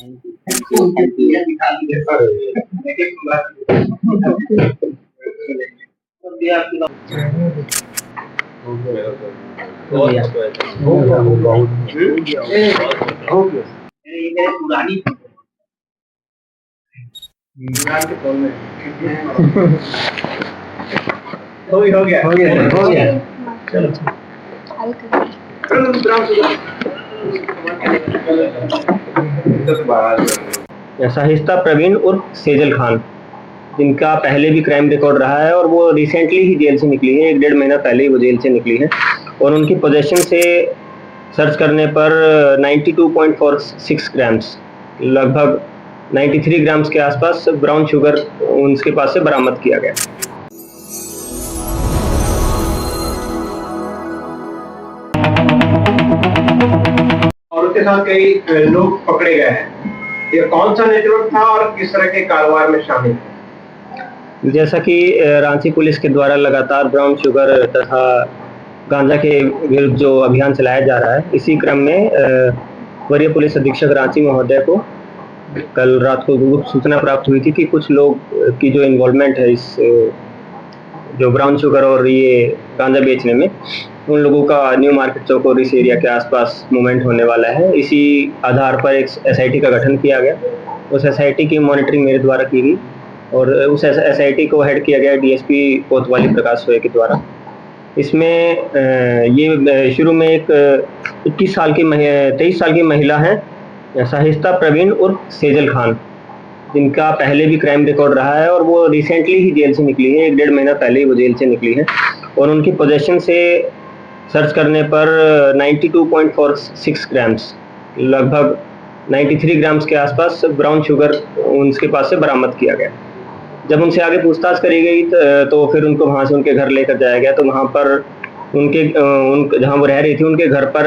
Thank you. पुरानी हो गया। चलो शाहिस्ता प्रवीण उर्फ सेजल खान, जिनका पहले भी क्राइम रिकॉर्ड रहा है और वो रिसेंटली ही जेल से निकली है। 1-1.5 महीना पहले ही वो जेल से निकली है और उनकी पोजेशन से सर्च करने पर 92.46 ग्राम्स, लगभग 93 ग्राम्स के आसपास ब्राउन शुगर उनके पास से बरामद किया गया। और उसके साथ कई लोग पकड़े गए हैं। ये कौन सा नेटवर्क था और किस तरह के कारोबार में शामिल है? जैसा कि रांची पुलिस के द्वारा लगातार ब्राउन शुगर तथा गांजा के विरुद्ध जो अभियान चलाया जा रहा है, इसी क्रम में वरीय पुलिस अधीक्षक रांची महोदय को कल रात को गुप्त सूचना प्राप्त हुई थी कि कुछ लोग की जो इन्वॉल्वमेंट है इस जो ब्राउन शुगर और ये गांजा बेचने में, उन लोगों का न्यू मार्केट चौक और इस एरिया के आसपास मूवमेंट होने वाला है। इसी आधार पर एक एसआईटी का गठन किया गया। उस एसआईटी की मॉनिटरिंग मेरे द्वारा की गई और उस एसआईटी को हेड किया गया डीएसपी कोतवाली प्रकाश सोया के द्वारा। इसमें ये शुरू में एक 23 साल की महिला है शाहिस्ता प्रवीण उर्फ सेजल खान, जिनका पहले भी क्राइम रिकॉर्ड रहा है और वो रिसेंटली ही जेल से निकली है। 1-1.5 महीना पहले ही वो जेल से निकली है और उनकी पोजेशन से सर्च करने पर 92.46 ग्राम्स, लगभग 93 ग्राम्स के आसपास ब्राउन शुगर उनके पास से बरामद किया गया। जब उनसे आगे पूछताछ करी गई तो फिर उनको वहाँ से उनके घर लेकर जाया गया। तो वहाँ पर जहाँ वो रह रही थी उनके घर पर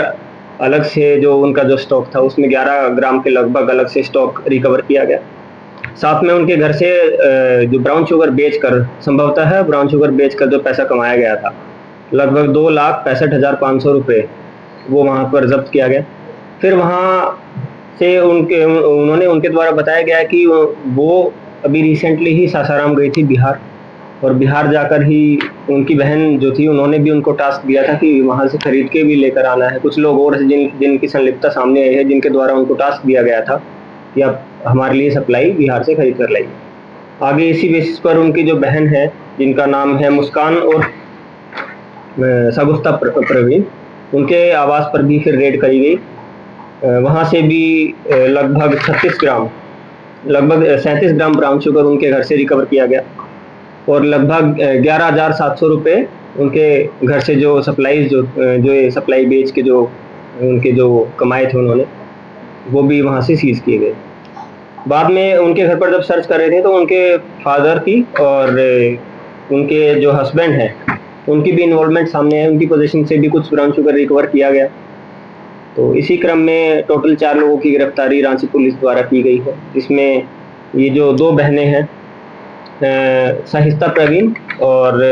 अलग से जो उनका जो स्टॉक था उसमें 11 ग्राम के लगभग अलग से स्टॉक रिकवर किया गया। साथ में उनके घर से जो ब्राउन शुगर बेचकर संभवतः है ब्राउन शुगर बेचकर जो पैसा कमाया गया था, लगभग 2,65,500 रुपये वो वहाँ पर जब्त किया गया। फिर वहाँ से उन्होंने उनके द्वारा बताया गया कि वो अभी रिसेंटली ही सासाराम गई थी बिहार, और बिहार जाकर ही उनकी बहन जो थी उन्होंने भी उनको टास्क दिया था कि वहाँ से खरीद के भी लेकर आना है। कुछ लोग और जिनकी संलिप्तता सामने आई है, जिनके द्वारा उनको टास्क दिया गया था कि आप हमारे लिए सप्लाई बिहार से खरीद कर लाइए। आगे इसी बेसिस पर उनकी जो बहन है जिनका नाम है मुस्कान और शागुफ्ता प्रवीण, उनके आवास पर भी फिर रेड करी गई। वहाँ से भी लगभग 36 ग्राम, लगभग 37 ग्राम ब्राउन शुगर उनके घर से रिकवर किया गया और लगभग 11,700 रुपये उनके घर से जो सप्लाई सप्लाई बेच के जो उनके जो कमाए थे उन्होंने, वो भी वहाँ से सीज किए गए। बाद में उनके घर पर जब सर्च कर रहे थे तो उनके फादर की और उनके जो हस्बैंड हैं उनकी भी इन्वॉल्वमेंट सामने है। उनकी पोजीशन से भी कुछ ब्राउन शुगर रिकवर किया गया। तो इसी क्रम में टोटल 4 लोगों की गिरफ्तारी रांची पुलिस द्वारा की गई है, जिसमें ये जो 2 बहनें हैं शाहिस्ता प्रवीण और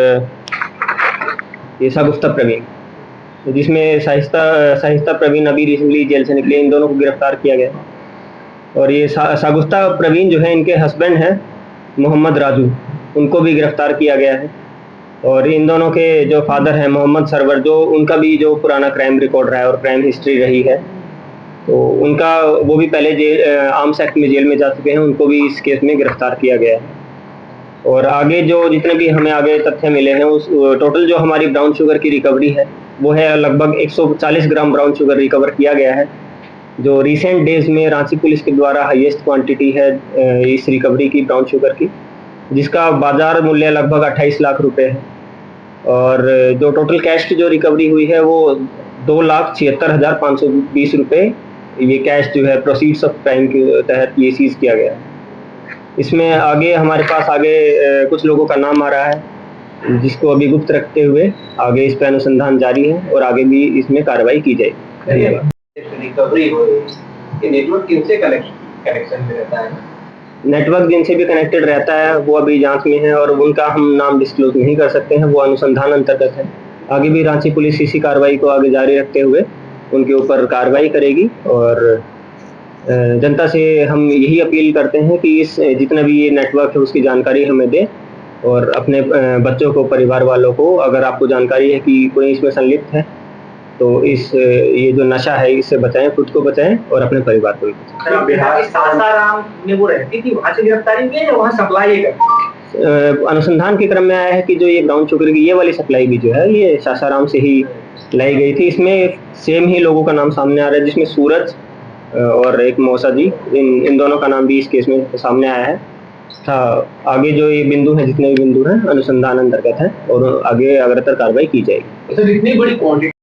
ये शागुफ्ता प्रवीण, जिसमें शाहिस्ता प्रवीण अभी रिसेंटली जेल से निकले, इन दोनों को गिरफ्तार किया गया। और ये शागुफ्ता प्रवीण जो है इनके हस्बैंड हैं मोहम्मद राजू, उनको भी गिरफ्तार किया गया है। और इन दोनों के जो फादर हैं मोहम्मद सरवर, जो उनका भी जो पुराना क्राइम रिकॉर्ड रहा है और क्राइम हिस्ट्री रही है, तो उनका वो भी पहले आर्म्स एक्ट में जेल में जा चुके हैं, उनको भी इस केस में गिरफ्तार किया गया है। और आगे जो जितने भी हमें आगे तथ्य मिले हैं उस टोटल जो हमारी ब्राउन शुगर की रिकवरी है वो है लगभग 140 ग्राम ब्राउन शुगर रिकवर किया गया है, जो रिसेंट डेज में रांची पुलिस के द्वारा हाईएस्ट क्वांटिटी है इस रिकवरी की ब्राउन शुगर की, जिसका बाजार मूल्य लगभग 28 लाख रुपए है। और जो टोटल कैश की जो रिकवरी हुई है वो 2,76,520 रुपये, ये कैश जो है प्रोसीड्स ऑफ क्राइम के तहत ये सीज किया गया है। इसमें आगे हमारे पास कुछ लोगों का नाम आ रहा है, जिसको अभी गुप्त रखते हुए आगे इस पर अनुसंधान जारी है और आगे भी इसमें कार्रवाई की जाएगी। धन्यवाद। रिकवरी हो ये नेटवर्क किनसे कनेक्शन में रहता है? नेटवर्क जिनसे भी कनेक्टेड रहता है वो अभी जांच में है और उनका हम नाम डिस्क्लोज नहीं कर सकते हैं, वो अनुसंधान अंतर्गत है। आगे भी रांची पुलिस इसी कार्रवाई को आगे जारी रखते हुए उनके ऊपर कार्रवाई करेगी और जनता से हम यही अपील करते हैं कि इस जितना भी ये नेटवर्क है उसकी जानकारी हमें दें और अपने बच्चों को, परिवार वालों को, अगर आपको जानकारी है कि कोई इसमें संलिप्त है तो ये जो नशा है इससे बचाएं, खुद को बचाएं और अपने परिवार को भी बचाएं। बिहार सासाराम में वो रहती थी, वहां से गिरफ्तारी हुई है या वहां सप्लाई है? अनुसंधान के क्रम में आया है कि जो ये ब्राउन शुगर की ये वाली सप्लाई भी जो है ये सासाराम से ही लाई गई थी। इसमें सेम ही लोगों का नाम सामने आ रहा है, जिसमें सूरज और एक मौसा जी, इन दोनों का नाम भी इस केस में सामने आया है। आगे जो ये बिंदु है, जितने भी बिंदु हैं अनुसंधान अंतर्गत है और आगे अग्रतर कार्रवाई की जाएगी। सर इतनी बड़ी क्वांटिटी